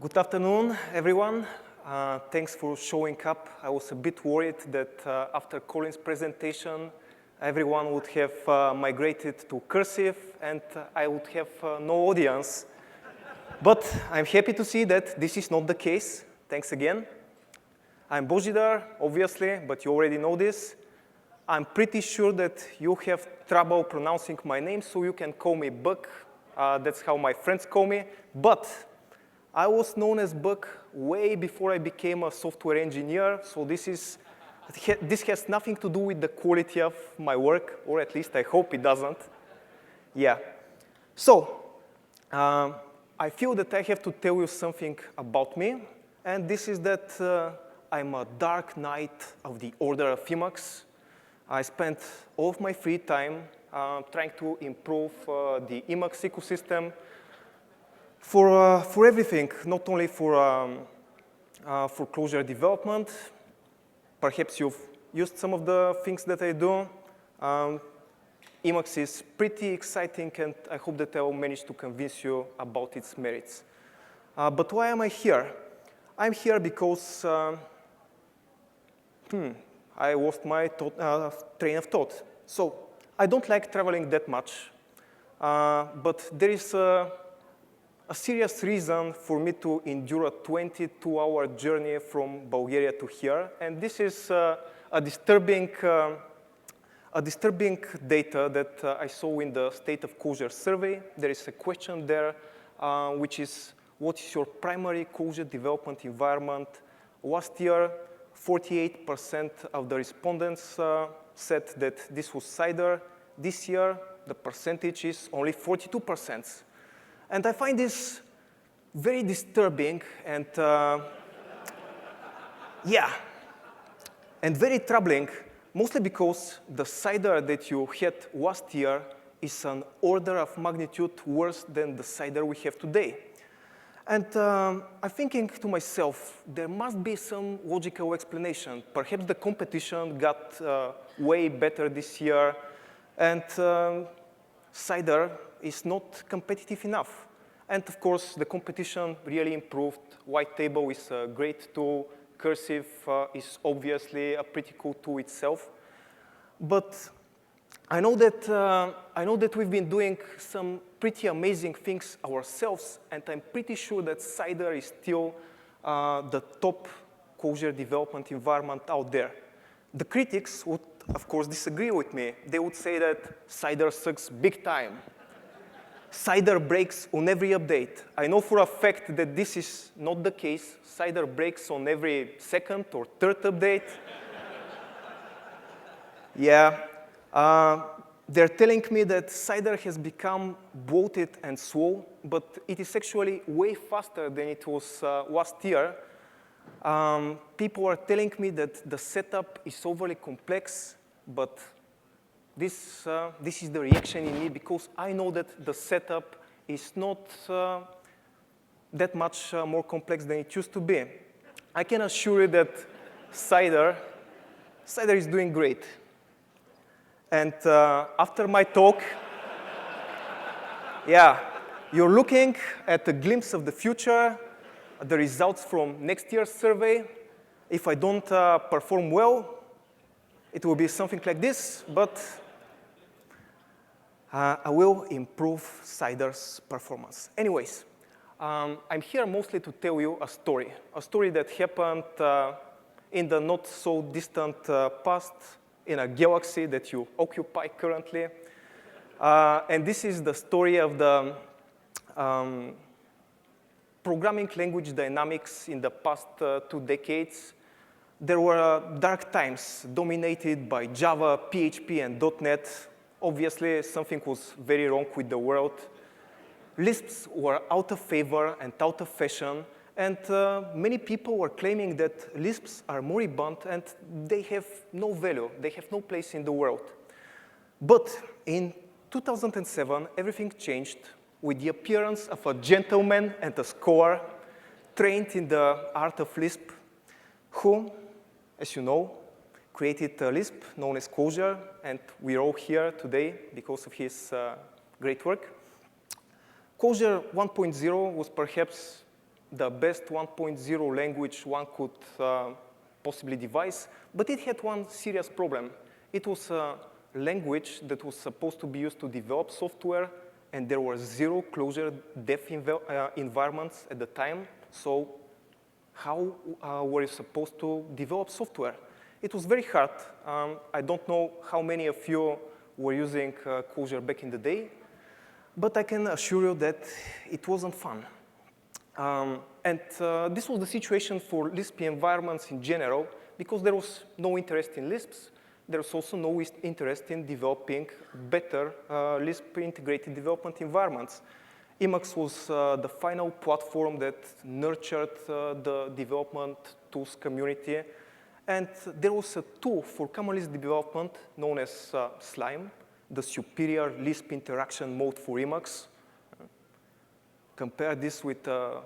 Good afternoon, everyone. Thanks for showing up. I was a bit worried that after Colin's presentation, everyone would have migrated to cursive and I would have no audience. But I'm happy to see that this is not the case. Thanks again. I'm Bozhidar, obviously, but you already know this. I'm pretty sure that you have trouble pronouncing my name, so you can call me Buck. That's how my friends call me. But I was known as Buck way before I became a software engineer, so this has nothing to do with the quality of my work, or at least I hope it doesn't. Yeah. So I feel that I have to tell you something about me, and this is that I'm a dark knight of the Order of Emacs. I spent all of my free time trying to improve the Emacs ecosystem for everything, not only for Clojure development. Perhaps you've used some of the things that I do. Emacs is pretty exciting, and I hope that I will manage to convince you about its merits. But why am I here? I'm here because I lost my train of thought. So I don't like traveling that much, but there is a serious reason for me to endure a 22-hour journey from Bulgaria to here, and this is a disturbing data that I saw in the State of Clojure survey. There is a question there, which is, what is your primary Clojure development environment? Last year, 48% of the respondents said that this was CIDER. This year, the percentage is only 42%. And I find this very disturbing and, yeah, and very troubling, mostly because the CIDER that you had last year is an order of magnitude worse than the CIDER we have today. And I'm thinking to myself, there must be some logical explanation. Perhaps the competition got way better this year, and CIDER is not competitive enough. And of course, the competition really improved. White table is a great tool. Cursive is obviously a pretty cool tool itself. But I know that we've been doing some pretty amazing things ourselves, and I'm pretty sure that CIDER is still the top Clojure development environment out there. The critics would, of course, disagree with me. They would say that CIDER sucks big time. CIDER breaks on every update. I know for a fact that this is not the case. CIDER breaks on every second or third update. Yeah. They're telling me that CIDER has become bloated and slow, but it is actually way faster than it was last year. People are telling me that the setup is overly complex, but this is the reaction in me because I know that the setup is not that much more complex than it used to be. I can assure you that CIDER is doing great. And after my talk, yeah, you're looking at a glimpse of the future, the results from next year's survey. If I don't perform well, it will be something like this, but I will improve CIDER's performance. Anyways, I'm here mostly to tell you a story that happened in the not so distant past, in a galaxy that you occupy currently. And this is the story of the programming language dynamics in the past 2 decades. There were dark times dominated by Java, PHP, and .NET. Obviously, something was very wrong with the world. Lisps were out of favor and out of fashion. And many people were claiming that Lisps are moribund and they have no value. They have no place in the world. But in 2007, everything changed with the appearance of a gentleman and a scholar trained in the art of Lisp, who, as you know, created a Lisp known as Clojure, and we're all here today because of his great work. Clojure 1.0 was perhaps the best 1.0 language one could possibly devise, but it had one serious problem. It was a language that was supposed to be used to develop software, and there were 0 Clojure dev environments at the time, so how were you supposed to develop software? It was very hard. I don't know how many of you were using Clojure back in the day, but I can assure you that it wasn't fun. This was the situation for Lisp environments in general, because there was no interest in Lisps. There was also no interest in developing better Lisp integrated development environments. Emacs was the final platform that nurtured the development tools community. And there was a tool for common Lisp development known as Slime, the superior Lisp interaction mode for Emacs. Compare this with a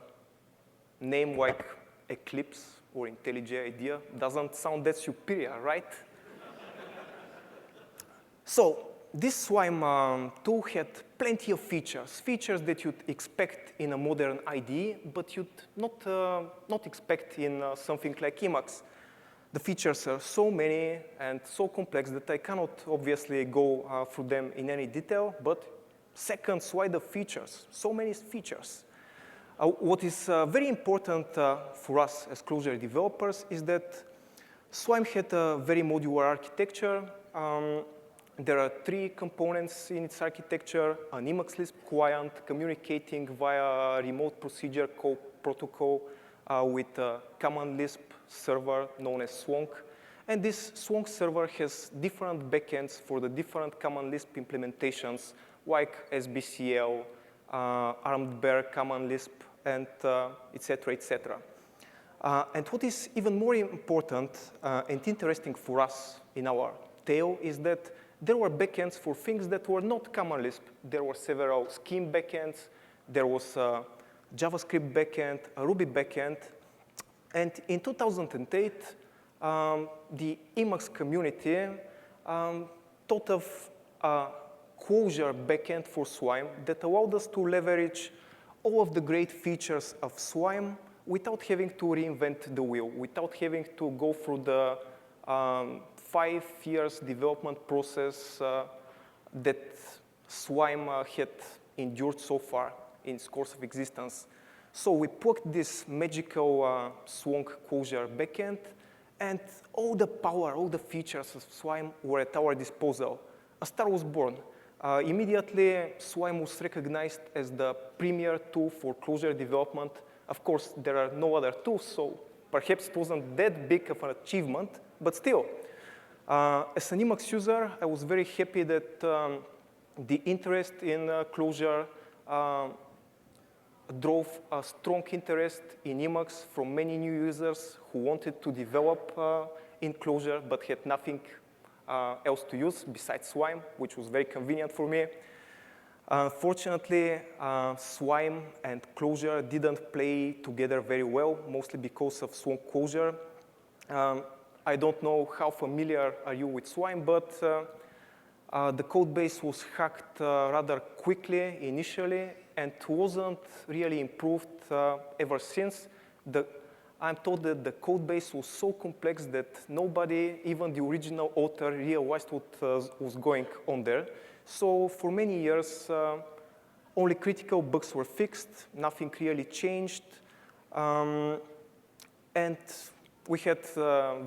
name like Eclipse or IntelliJ IDEA. Doesn't sound that superior, right? So this Slime tool had plenty of features that you'd expect in a modern IDE, but you'd not expect in something like Emacs. The features are so many and so complex that I cannot obviously go through them in any detail, but seconds wide of features, so many features. What is very important for us as Clojure developers is that Slime had a very modular architecture. There are 3 components in its architecture: an Emacs Lisp client communicating via a remote procedure call protocol with a common Lisp server known as Swonk. And this Swonk server has different backends for the different common Lisp implementations, like SBCL, armed bear common Lisp, and et cetera, et cetera. And what is even more important and interesting for us in our tale is that there were backends for things that were not common Lisp. There were several scheme backends. There was a JavaScript backend, a Ruby backend. And in 2008, the Emacs community thought of a Clojure backend for Slime that allowed us to leverage all of the great features of Slime without having to reinvent the wheel, without having to go through the 5 years development process that Slime had endured so far in its course of existence. So we plugged this magical Swonk Clojure backend, and all the power, all the features of Slime were at our disposal. A star was born. Immediately, Slime was recognized as the premier tool for Clojure development. Of course, there are no other tools, so perhaps it wasn't that big of an achievement, but still. As an Emacs user, I was very happy that the interest in Clojure drove a strong interest in Emacs from many new users who wanted to develop in Clojure but had nothing else to use besides Slime, which was very convenient for me. Fortunately, Slime and Clojure didn't play together very well, mostly because of Swonk Clojure. I don't know how familiar are you with Slime, but the code base was hacked rather quickly initially and wasn't really improved ever since. I'm told that the code base was so complex that nobody, even the original author, realized what was going on there. So for many years, only critical bugs were fixed. Nothing really changed. And we had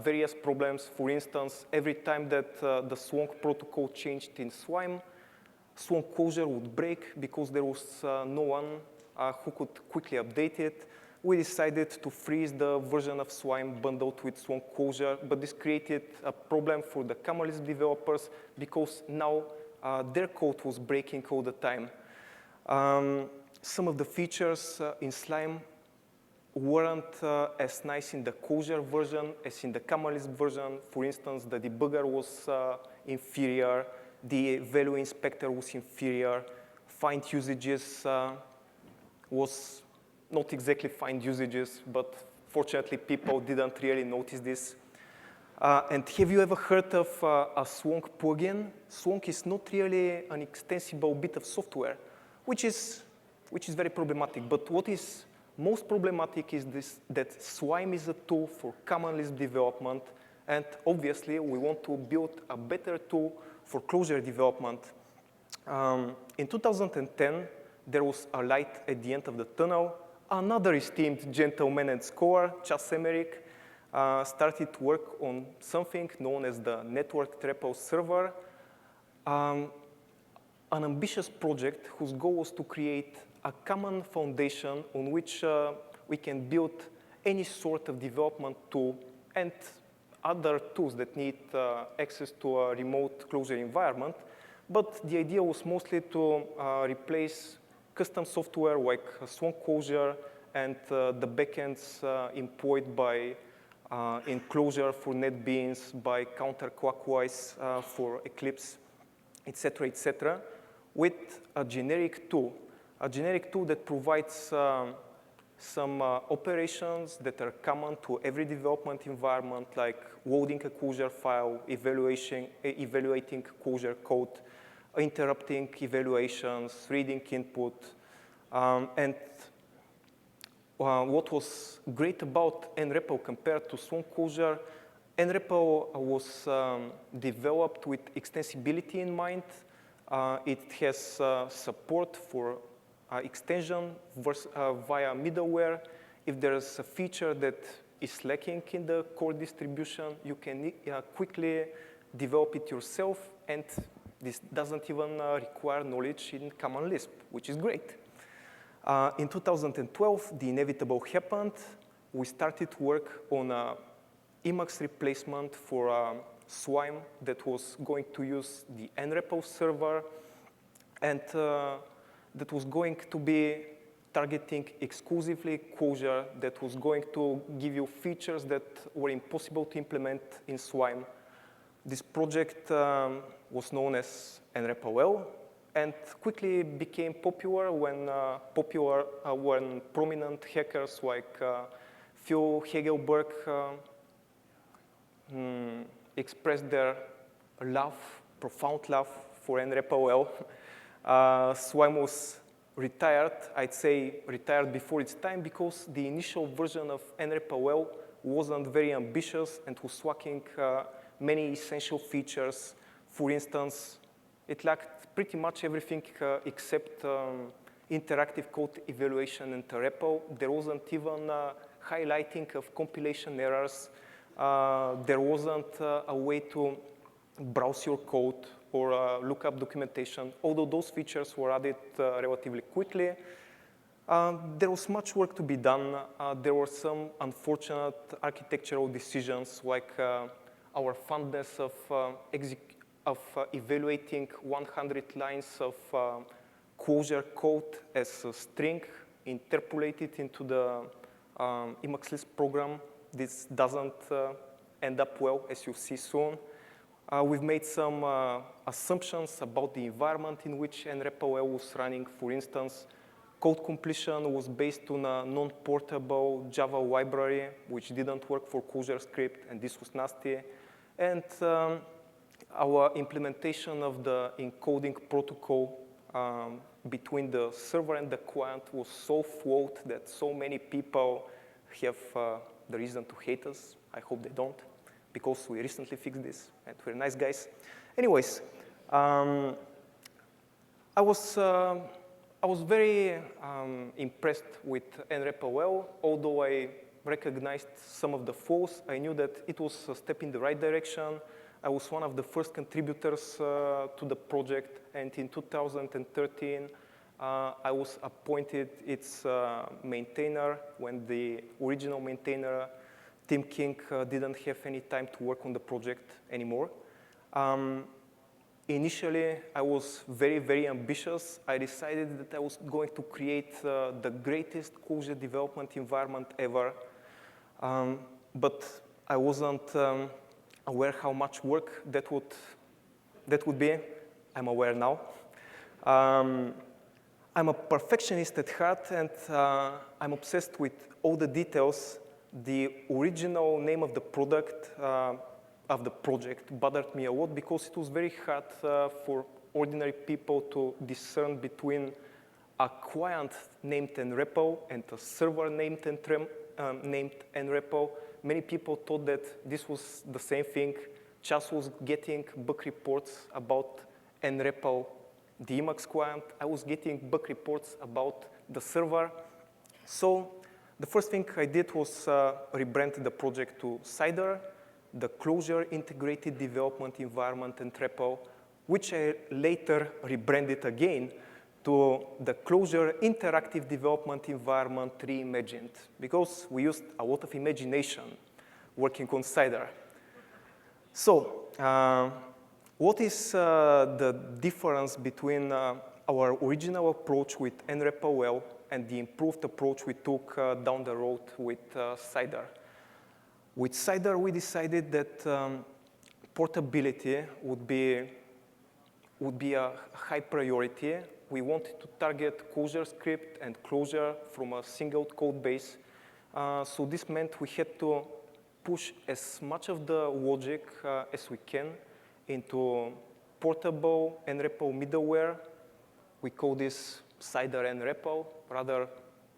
various problems. For instance, every time that the Swonk protocol changed in Slime, Swonk Clojure would break because there was no one who could quickly update it. We decided to freeze the version of Slime bundled with Swonk Clojure, but this created a problem for the common Lisp developers because now their code was breaking all the time. Some of the features in Slime weren't as nice in the Clojure version as in the common Lisp version. For instance, the debugger was inferior, the value inspector was inferior, find usages was not exactly find usages, but fortunately people didn't really notice this. And have you ever heard of a Swonk plugin? Swonk is not really an extensible bit of software, which is very problematic. But what is most problematic is that Swime is a tool for common Lisp development, and obviously we want to build a better tool for Clojure development. In 2010, there was a light at the end of the tunnel. Another esteemed gentleman and scholar, Chas Emmerich, started to work on something known as the network REPL server, an ambitious project whose goal was to create a common foundation on which we can build any sort of development tool and other tools that need access to a remote Clojure environment. But the idea was mostly to replace custom software like Swan Clojure and the backends employed by in Clojure for NetBeans, by counterclockwise for Eclipse, etc., with a generic tool that provides some operations that are common to every development environment, like loading a Clojure file, evaluating Clojure code, interrupting evaluations, reading input. And what was great about nREPL compared to Swan Clojure, nREPL was developed with extensibility in mind. It has support for extension via middleware. If there's a feature that is lacking in the core distribution, you can quickly develop it yourself, and this doesn't even require knowledge in Common Lisp, which is great. In 2012, the inevitable happened. We started work on an Emacs replacement for Swime that was going to use the nREPL server, and that was going to be targeting exclusively Clojure, that was going to give you features that were impossible to implement in Swime. This project was known as nREPL, and quickly became popular when prominent hackers like Phil Hagelberg expressed their love, profound love for nREPL. Swime was retired, I'd say retired before its time, because the initial version of nREPL wasn't very ambitious and was lacking many essential features. For instance, it lacked pretty much everything except interactive code evaluation and REPL. There wasn't even highlighting of compilation errors. There wasn't a way to browse your code or look up documentation, although those features were added relatively quickly. There was much work to be done. There were some unfortunate architectural decisions, like our fondness of evaluating 100 lines of Clojure code as a string, interpolated into the Emacs Lisp program. This doesn't end up well, as you'll see soon. We've made some assumptions about the environment in which nREPL was running. For instance, code completion was based on a non-portable Java library, which didn't work for ClojureScript, and this was nasty. And our implementation of the encoding protocol between the server and the client was so flawed that so many people have the reason to hate us. I hope they don't, because we recently fixed this, and we're nice guys. Anyways, I was very impressed with nREPL. Although I recognized some of the flaws, I knew that it was a step in the right direction. I was one of the first contributors to the project, and in 2013, I was appointed its maintainer when the original maintainer, Tim King, didn't have any time to work on the project anymore. Initially, I was very, very ambitious. I decided that I was going to create the greatest Clojure development environment ever. But I wasn't aware how much work that would be. I'm aware now. I'm a perfectionist at heart, and I'm obsessed with all the details. The original name of the product, of the project, bothered me a lot because it was very hard for ordinary people to discern between a client named nREPL and a server named nREPL. Many people thought that this was the same thing. Just was getting bug reports about nREPL, the Emacs client. I was getting bug reports about the server. So the first thing I did was rebrand the project to CIDER, the Clojure Integrated Development Environment nREPL, which I later rebranded again to the Clojure Interactive Development Environment Reimagined, because we used a lot of imagination working on CIDER. So what is the difference between our original approach with nREPL and the improved approach we took down the road with CIDER? With CIDER, we decided that portability would be a high priority. We wanted to target ClojureScript and Clojure from a single code base. So this meant we had to push as much of the logic as we can into portable nREPL middleware. We call this CIDER nREPL, rather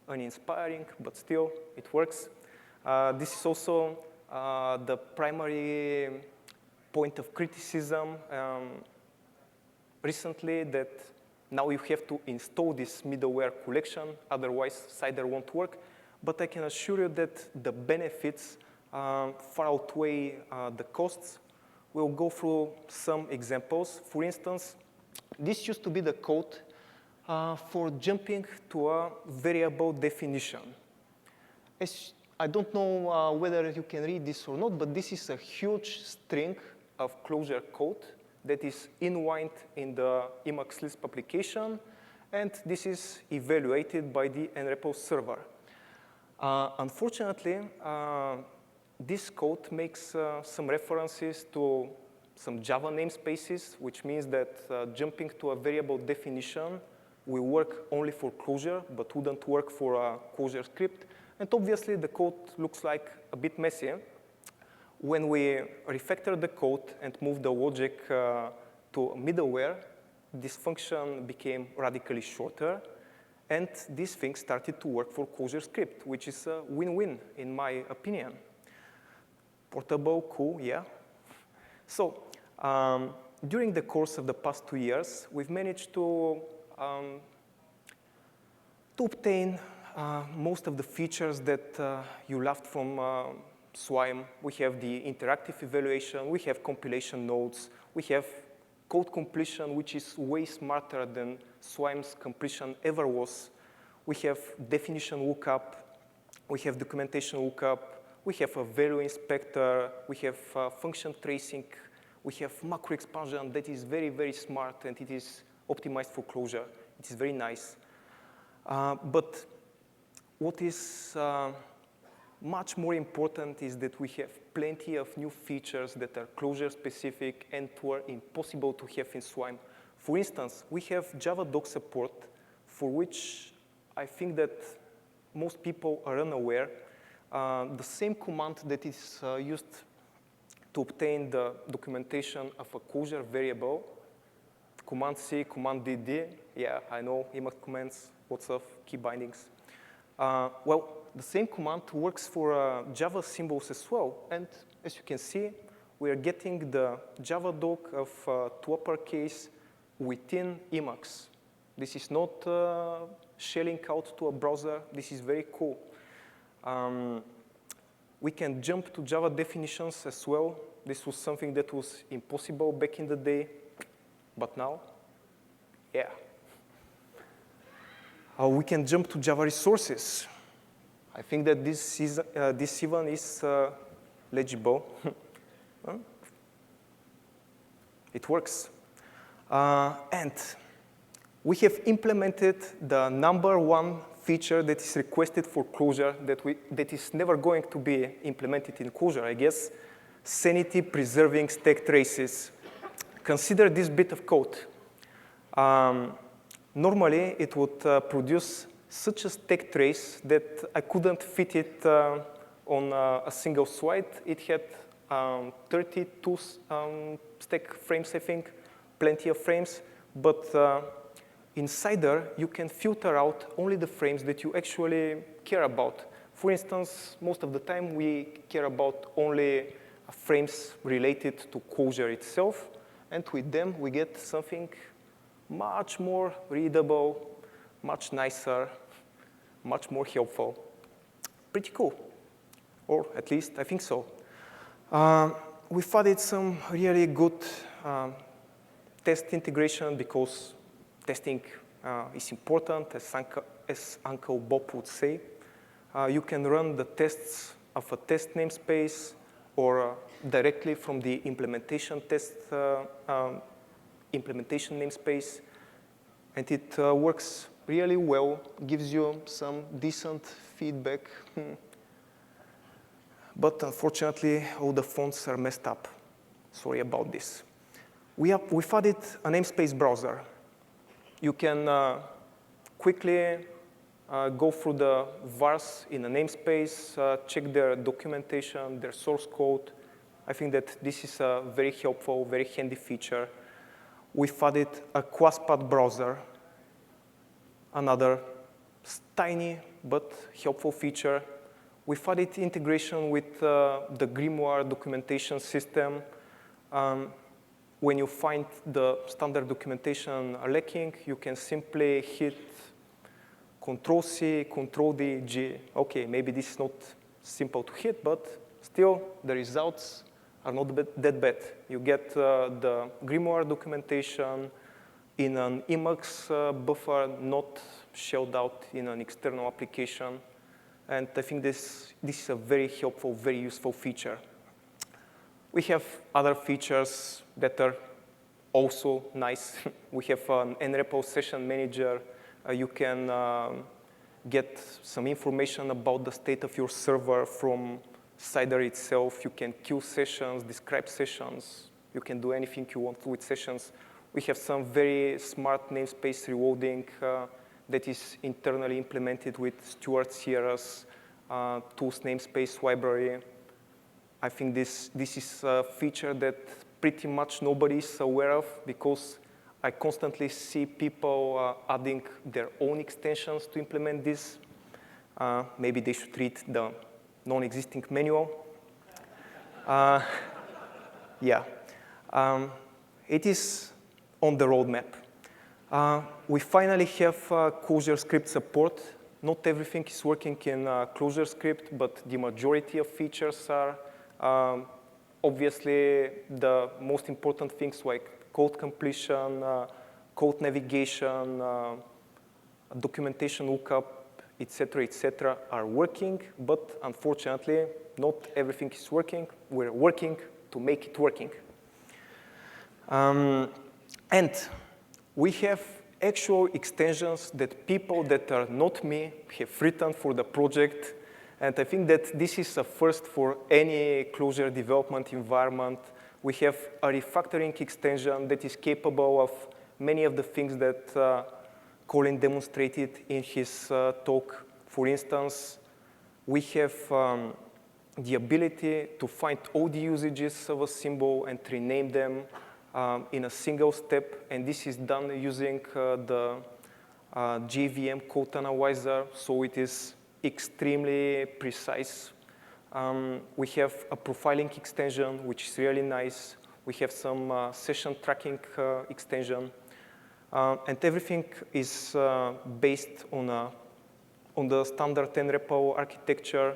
uninspiring, but still, it works. This is also the primary point of criticism recently, that now you have to install this middleware collection, otherwise CIDER won't work. But I can assure you that the benefits far outweigh the costs. We'll go through some examples. For instance, this used to be the code for jumping to a variable definition. I don't know whether you can read this or not, but this is a huge string of Clojure code that is inlined in the Emacs Lisp application, and this is evaluated by the nREPL server. Unfortunately, this code makes some references to some Java namespaces, which means that jumping to a variable definition will work only for Clojure, but wouldn't work for ClojureScript. And obviously, the code looks like a bit messy. When we refactor the code and move the logic to middleware, this function became radically shorter. And this thing started to work for ClojureScript, which is a win-win, in my opinion. Portable, cool, yeah. So during the course of the past 2 years, we've managed to obtain most of the features that you loved from Swime. We have the interactive evaluation, we have compilation nodes, we have code completion, which is way smarter than Swime's completion ever was. We have definition lookup, we have documentation lookup, we have a value inspector, we have function tracing, we have macro expansion that is very, very smart, and it is optimized for Clojure. It is very nice. But what is much more important is that we have plenty of new features that are Clojure-specific and were impossible to have in Swime. For instance, we have Javadoc support, for which I think that most people are unaware. The same command that is used to obtain the documentation of a Clojure variable, command C, command DD, yeah, I know, Emacs commands, lots of key bindings. Well, the same command works for Java symbols as well. And as you can see, we are getting the Javadoc of to uppercase within Emacs. This is not shelling out to a browser. This is very cool. We can jump to Java definitions as well. This was something that was impossible back in the day, but now, yeah. We can jump to Java resources. I think that this even is legible. It works. And we have implemented the #1 feature that is requested for Clojure that is never going to be implemented in Clojure, I guess, sanity preserving stack traces. Consider this bit of code. Normally, it would produce such a stack trace that I couldn't fit it on a single slide. It had 32 stack frames, I think, plenty of frames. But in CIDER, you can filter out only the frames that you actually care about. For instance, most of the time, we care about only frames related to Clojure itself. And with them, we get something much more readable, much nicer, much more helpful. Pretty cool, or at least I think so. We've added some really good test integration because testing is important, as Uncle Bob would say. You can run the tests of a test namespace or directly from the implementation namespace. And it works really well, gives you some decent feedback. But unfortunately, all the fonts are messed up. Sorry about this. We've added a namespace browser. You can quickly go through the vars in a namespace, check their documentation, their source code. I think that this is a very helpful, very handy feature. We've added a QuasPath browser, another tiny but helpful feature. We've added integration with the Grimoire documentation system. When you find the standard documentation lacking, you can simply hit Control-C, Control-D, G. OK, maybe this is not simple to hit, but still, the results are not that bad. You get the Grimoire documentation in an Emacs buffer, not shelled out in an external application. And I think this is a very helpful, very useful feature. We have other features that are also nice. We have an nREPL session manager. You can get some information about the state of your server from CIDER itself. You can queue sessions, describe sessions. You can do anything you want with sessions. We have some very smart namespace reloading that is internally implemented with Stuart Sierra's tools namespace library. I think this is a feature that pretty much nobody is aware of because I constantly see people adding their own extensions to implement this. Maybe they should read the non-existing manual. Yeah, it is on the roadmap. We finally have ClojureScript support. Not everything is working in ClojureScript, but the majority of features are. Obviously, the most important things like code completion, code navigation, documentation lookup, et cetera, are working. But unfortunately, not everything is working. We're working to make it working. And we have actual extensions that people that are not me have written for the project. And I think that this is a first for any Clojure development environment. We have a refactoring extension that is capable of many of the things that Colin demonstrated in his talk. For instance, we have the ability to find all the usages of a symbol and rename them in a single step. And this is done using the JVM code analyzer, so it is extremely precise. We have a profiling extension, which is really nice. We have some session tracking extension. And everything is based on the standard nREPL architecture,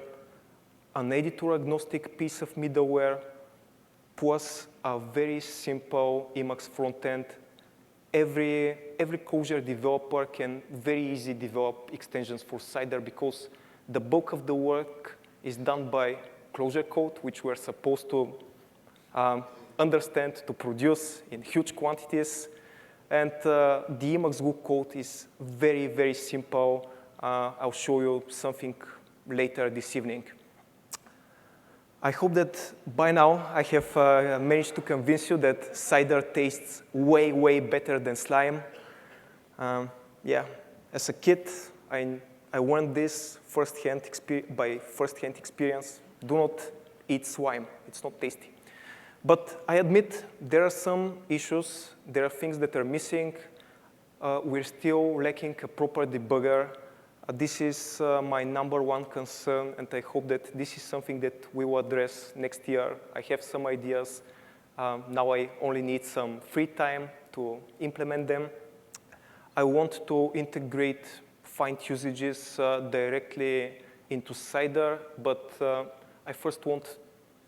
an editor-agnostic piece of middleware, plus a very simple Emacs frontend. Every Clojure developer can very easily develop extensions for CIDER because the bulk of the work is done by Clojure code, which we're supposed to understand, to produce in huge quantities. And the Emacs Glue code is very, very simple. I'll show you something later this evening. I hope that by now I have managed to convince you that CIDER tastes way, way better than slime. Yeah, as a kid, I learned this by first-hand experience. Do not eat slime. It's not tasty. But I admit there are some issues. There are things that are missing. we're still lacking a proper debugger. This is my #1 concern, and I hope that this is something that we will address next year. I have some ideas. Now I only need some free time to implement them. I want to integrate find usages directly into CIDER, but I first want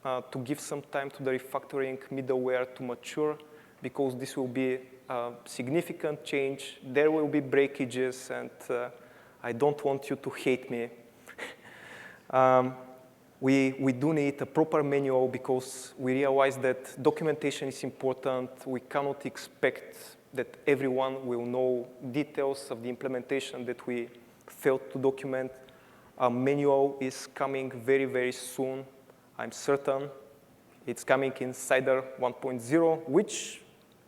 to give some time to the refactoring middleware to mature, because this will be a significant change. There will be breakages, and I don't want you to hate me. We do need a proper manual, because we realize that documentation is important. We cannot expect that everyone will know details of the implementation that we failed to document. A manual is coming very, very soon, I'm certain. It's coming in CIDER 1.0, which,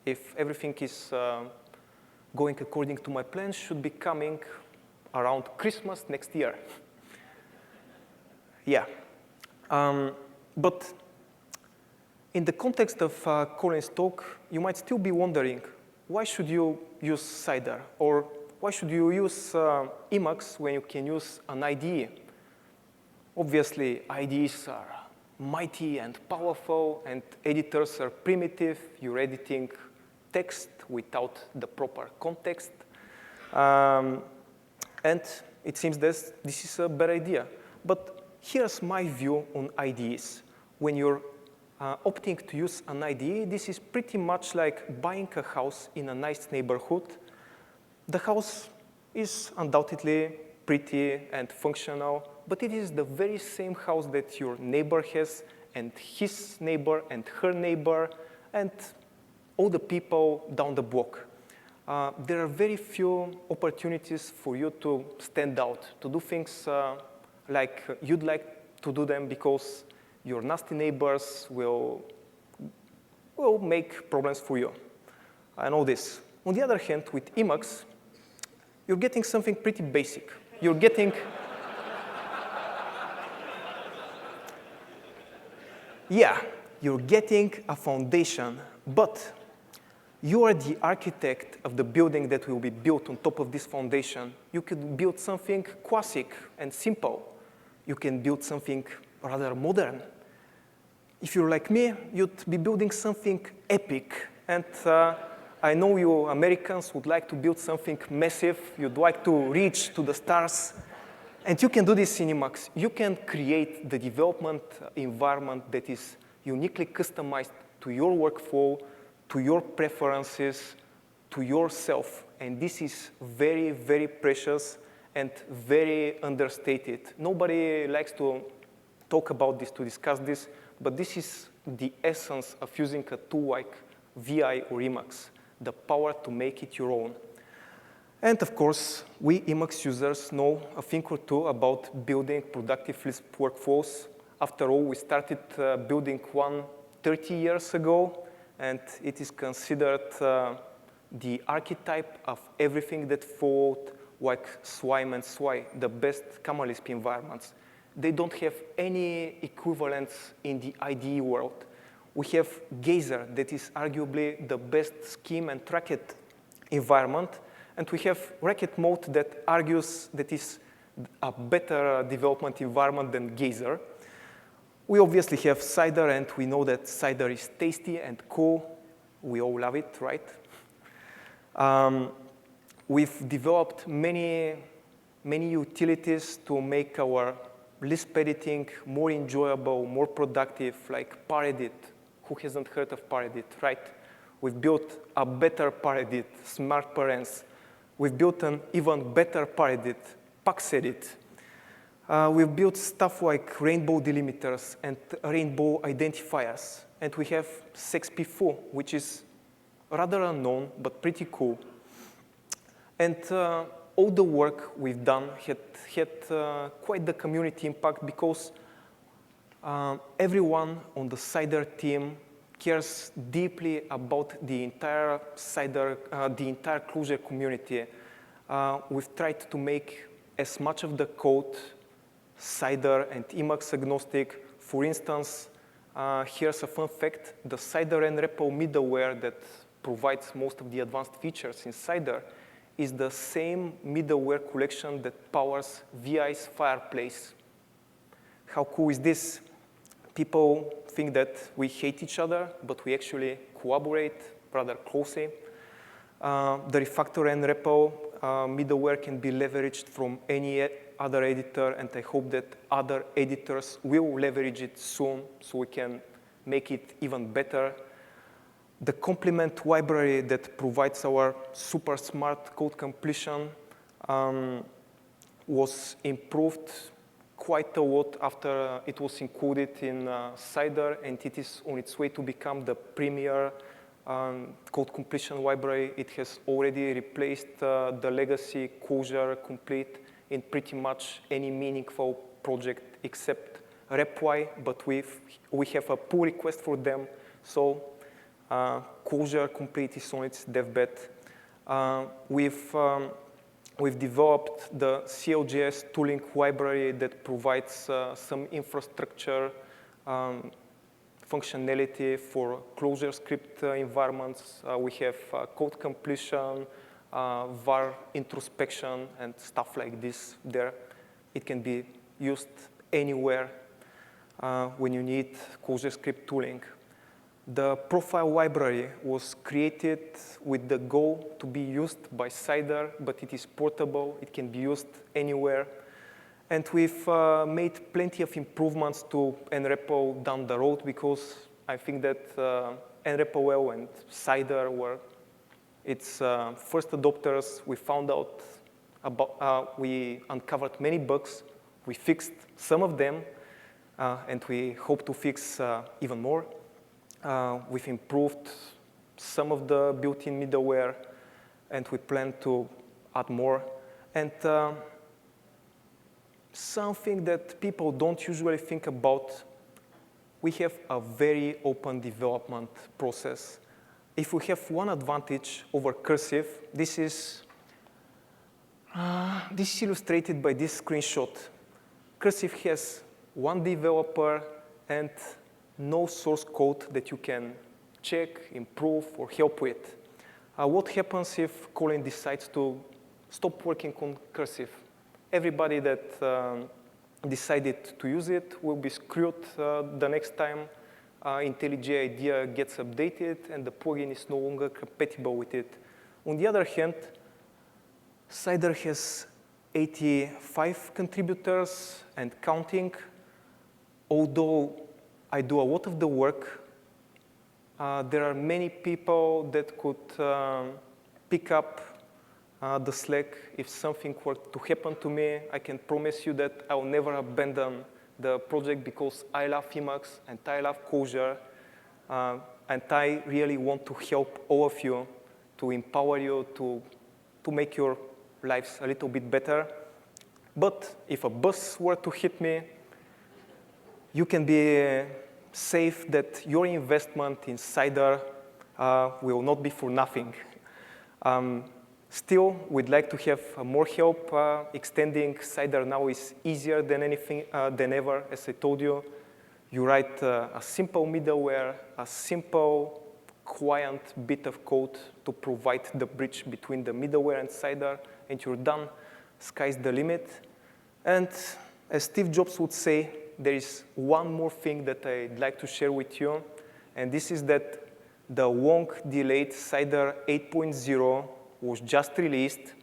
if everything is going according to my plans, should be coming around Christmas next year. Yeah. But in the context of Colin's talk, you might still be wondering, why should you use CIDER? Or why should you use Emacs when you can use an IDE? Obviously, IDEs are mighty and powerful, and editors are primitive. You're editing text without the proper context. And it seems that this is a bad idea. But here's my view on IDEs. When you're opting to use an IDE, this is pretty much like buying a house in a nice neighborhood. The house is undoubtedly pretty and functional, but it is the very same house that your neighbor has, and his neighbor, and her neighbor, and all the people down the block. There are very few opportunities for you to stand out, to do things like you'd like to do them, because your nasty neighbors will make problems for you. I know this. On the other hand, with Emacs, you're getting something pretty basic. You're getting you're getting a foundation, but you are the architect of the building that will be built on top of this foundation. You could build something classic and simple. You can build something rather modern. If you're like me, you'd be building something epic. And I know you Americans would like to build something massive. You'd like to reach to the stars. And you can do this in Emacs. You can create the development environment that is uniquely customized to your workflow, to your preferences, to yourself. And this is very, very precious and very understated. Nobody likes to talk about this, to discuss this, but this is the essence of using a tool like VI or Emacs, the power to make it your own. And of course, we Emacs users know a thing or two about building productive Lisp workflows. After all, we started building one 30 years ago, and it is considered the archetype of everything that followed, like Swime and Swy, the best common Lisp environments. They don't have any equivalents in the IDE world. We have Geyser, that is arguably the best scheme and Racket environment. And we have Racket Mode that argues that is a better development environment than Geyser. We obviously have CIDER, and we know that CIDER is tasty and cool. We all love it, right? We've developed many utilities to make our Lisp editing more enjoyable, more productive, like Paredit. Who hasn't heard of Paredit, right? We've built a better Paredit, Smart Parents. We've built an even better Paredit, PaxEdit. We've built stuff like rainbow delimiters and rainbow identifiers. And we have SexP4, which is rather unknown, but pretty cool. And all the work we've done had quite the community impact, because everyone on the CIDER team cares deeply about the entire CIDER, the entire Clojure community. We've tried to make as much of the code CIDER and Emacs agnostic. For instance, here's a fun fact. The CIDER nREPL middleware that provides most of the advanced features in CIDER is the same middleware collection that powers VI's fireplace. How cool is this? People think that we hate each other, but we actually collaborate rather closely. The refactor nREPL middleware can be leveraged from any other editor, and I hope that other editors will leverage it soon so we can make it even better. The complement library that provides our super smart code completion was improved quite a lot after it was included in CIDER, and it is on its way to become the premier code completion library. It has already replaced the legacy Clojure Complete in pretty much any meaningful project except reply, but we have a pull request for them. So Clojure Complete is on its deathbed. We've developed the CLJS tooling library that provides some infrastructure functionality for ClojureScript environments. We have code completion, var introspection, and stuff like this there. It can be used anywhere when you need ClojureScript tooling. The profile library was created with the goal to be used by CIDER, but it is portable. It can be used anywhere. And we've made plenty of improvements to nREPL down the road because I think that nREPL and CIDER were its first adopters. We found out about, we uncovered many bugs. We fixed some of them, and we hope to fix even more. We've improved some of the built-in middleware, and we plan to add more. And something that people don't usually think about, we have a very open development process. If we have one advantage over Cursive, this is illustrated by this screenshot. Cursive has one developer and no source code that you can check, improve, or help with. What happens if Colin decides to stop working on Cursive? Everybody that decided to use it will be screwed the next time IntelliJ IDEA gets updated and the plugin is no longer compatible with it. On the other hand, CIDER has 85 contributors and counting. Although I do a lot of the work, there are many people that could pick up the slack. If something were to happen to me, I can promise you that I will never abandon the project because I love Emacs and I love Clojure, and I really want to help all of you, to empower you, to make your lives a little bit better. But if a bus were to hit me, you can be safe that your investment in CIDER will not be for nothing. Still, we'd like to have more help. Extending CIDER now is easier than ever, as I told you. You write a simple middleware, a simple client bit of code to provide the bridge between the middleware and CIDER, and you're done. Sky's the limit. And as Steve Jobs would say, there is one more thing that I'd like to share with you, and this is that the long-delayed CIDER 8.0 was just released.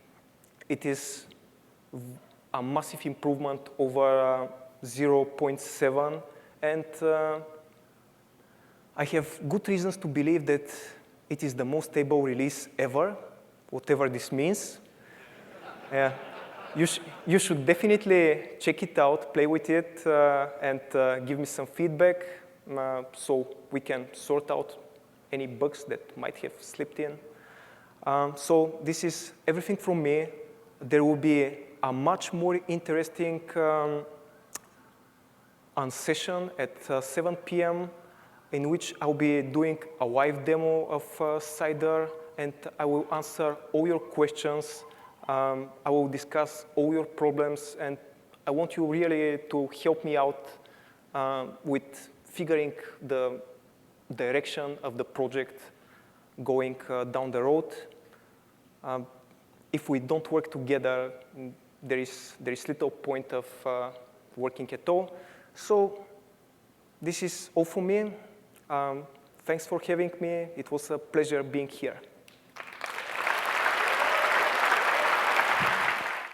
It is a massive improvement over 0.7, and I have good reasons to believe that it is the most stable release ever, whatever this means. You should definitely check it out, play with it, and give me some feedback so we can sort out any bugs that might have slipped in. So this is everything from me. There will be a much more interesting session at 7 p.m. in which I'll be doing a live demo of CIDER, and I will answer all your questions. I will discuss all your problems, and I want you really to help me out with figuring the direction of the project going down the road. if we don't work together, there is little point of working at all. So this is all for me. Thanks for having me. It was a pleasure being here.